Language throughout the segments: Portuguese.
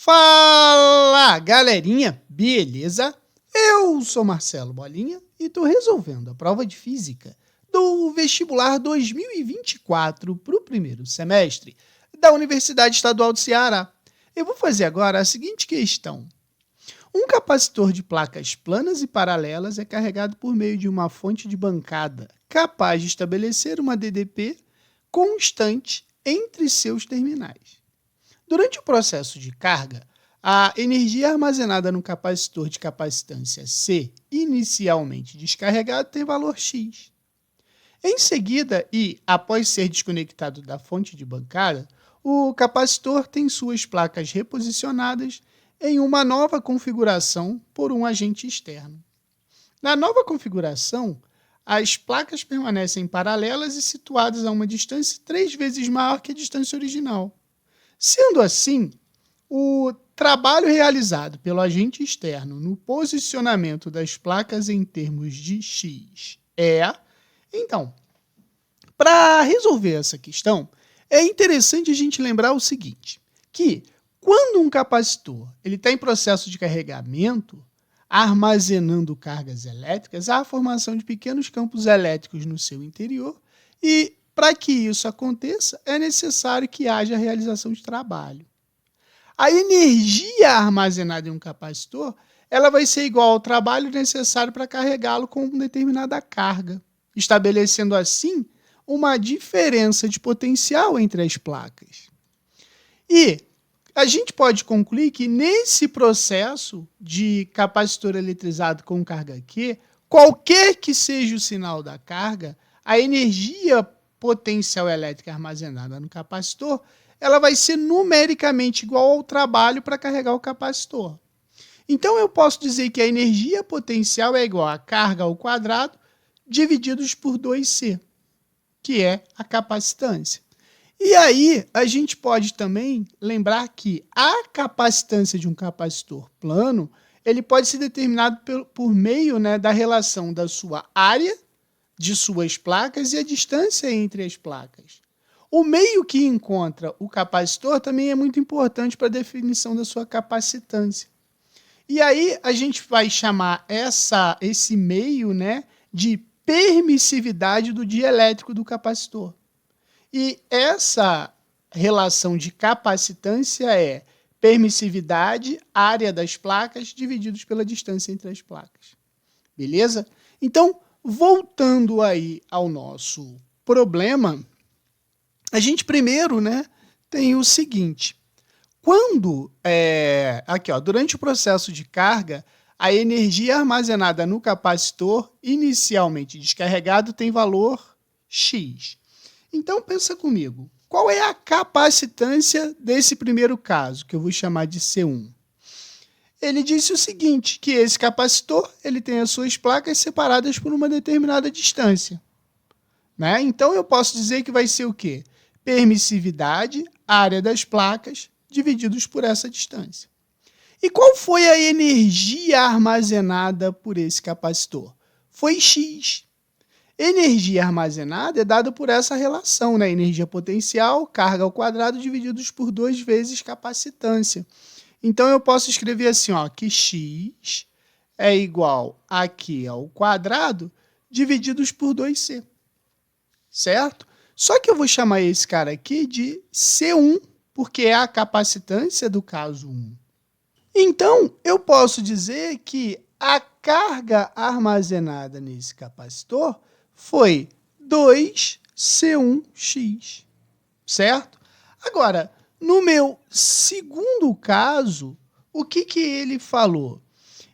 Fala, galerinha, beleza? Eu sou Marcelo Bolinha e estou resolvendo a prova de Física do Vestibular 2024 para o primeiro semestre da Universidade Estadual do Ceará. Eu vou fazer agora a seguinte questão. Um capacitor de placas planas e paralelas é carregado por meio de uma fonte de bancada capaz de estabelecer uma DDP constante entre seus terminais. Durante o processo de carga, a energia armazenada no capacitor de capacitância C, inicialmente descarregado, tem valor X. Em seguida, e após ser desconectado da fonte de bancada, o capacitor tem suas placas reposicionadas em uma nova configuração por um agente externo. Na nova configuração, as placas permanecem paralelas e situadas a uma distância 3 vezes maior que a distância original. Sendo assim, o trabalho realizado pelo agente externo no posicionamento das placas em termos de X é... Então, para resolver essa questão, é interessante a gente lembrar o seguinte, que quando um capacitor está em processo de carregamento, armazenando cargas elétricas, há a formação de pequenos campos elétricos no seu interior e, para que isso aconteça, é necessário que haja a realização de trabalho. A energia armazenada em um capacitor ela vai ser igual ao trabalho necessário para carregá-lo com uma determinada carga, estabelecendo assim uma diferença de potencial entre as placas. E a gente pode concluir que nesse processo de capacitor eletrizado com carga Q, qualquer que seja o sinal da carga, a energia potencial elétrica armazenada no capacitor, ela vai ser numericamente igual ao trabalho para carregar o capacitor. Então eu posso dizer que a energia potencial é igual a carga ao quadrado divididos por 2C, que é a capacitância. E aí a gente pode também lembrar que a capacitância de um capacitor plano, ele pode ser determinado por meio, da relação da sua área de suas placas e a distância entre as placas. O meio que encontra o capacitor também é muito importante para a definição da sua capacitância. E aí a gente vai chamar esse meio, de permissividade do dielétrico do capacitor. E essa relação de capacitância é permissividade, área das placas, divididos pela distância entre as placas. Beleza? Então, voltando aí ao nosso problema, a gente primeiro, tem o seguinte. Quando, durante o processo de carga, a energia armazenada no capacitor, inicialmente descarregado, tem valor X. Então, pensa comigo. Qual é a capacitância desse primeiro caso, que eu vou chamar de C1? Ele disse o seguinte, que esse capacitor ele tem as suas placas separadas por uma determinada distância. Então, eu posso dizer que vai ser o quê? Permissividade, área das placas, divididos por essa distância. E qual foi a energia armazenada por esse capacitor? Foi X. Energia armazenada é dada por essa relação, energia potencial, carga ao quadrado, divididos por 2 vezes capacitância. Então, eu posso escrever assim, que X é igual a Q ao quadrado, divididos por 2C. Certo? Só que eu vou chamar esse cara aqui de C1, porque é a capacitância do caso 1. Então, eu posso dizer que a carga armazenada nesse capacitor foi 2C1X, certo? Agora, no meu segundo caso, o que ele falou?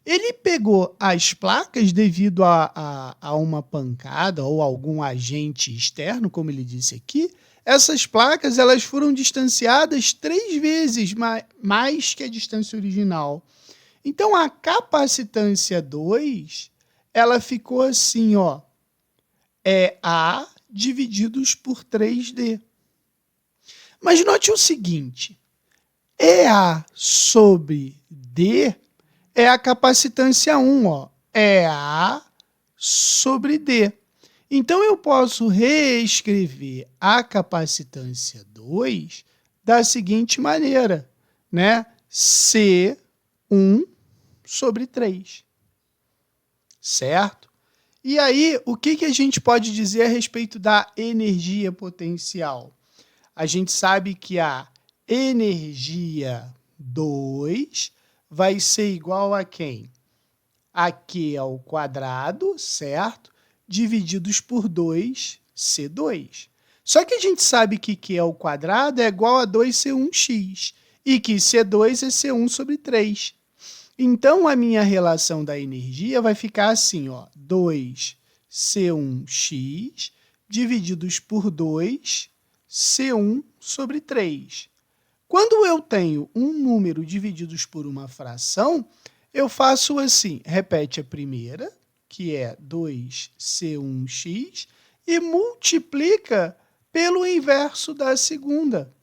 Ele pegou as placas devido a uma pancada ou algum agente externo, como ele disse aqui. Essas placas elas foram distanciadas 3 vezes mais que a distância original. Então, a capacitância 2, ela ficou assim, é A divididos por 3D. Mas note o seguinte, EA sobre D é a capacitância 1, é A sobre D. Então, eu posso reescrever a capacitância 2 da seguinte maneira, C1 sobre 3. Certo? E aí, o que a gente pode dizer a respeito da energia potencial? A gente sabe que a energia 2 vai ser igual a quem? A Q ao quadrado, certo? Divididos por 2, C2. Só que a gente sabe que Q ao quadrado é igual a 2C1x e que C2 é C1 sobre 3. Então, a minha relação da energia vai ficar assim, ó, 2C1x divididos por 2, C1 sobre 3. Quando eu tenho um número divididos por uma fração, eu faço assim, repete a primeira, que é 2C1x, e multiplica pelo inverso da segunda.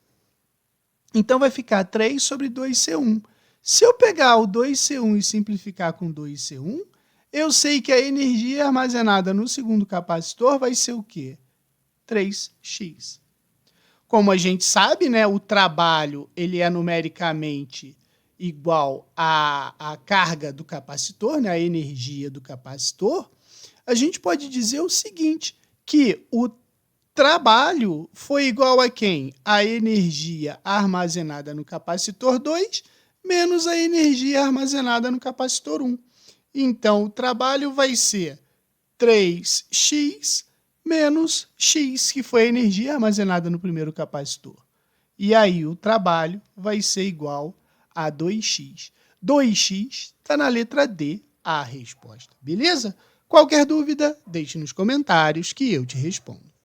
Então, vai ficar 3 sobre 2C1. Se eu pegar o 2C1 e simplificar com 2C1, eu sei que a energia armazenada no segundo capacitor vai ser o quê? 3x. Como a gente sabe, né, o trabalho ele é numericamente igual à carga do capacitor, né, a energia do capacitor, a gente pode dizer o seguinte, que o trabalho foi igual a quem? A energia armazenada no capacitor 2 menos a energia armazenada no capacitor 1. Então, o trabalho vai ser 3x menos x, que foi a energia armazenada no primeiro capacitor. E aí, o trabalho vai ser igual a 2x. 2x está na letra D, a resposta. Beleza? Qualquer dúvida, deixe nos comentários que eu te respondo.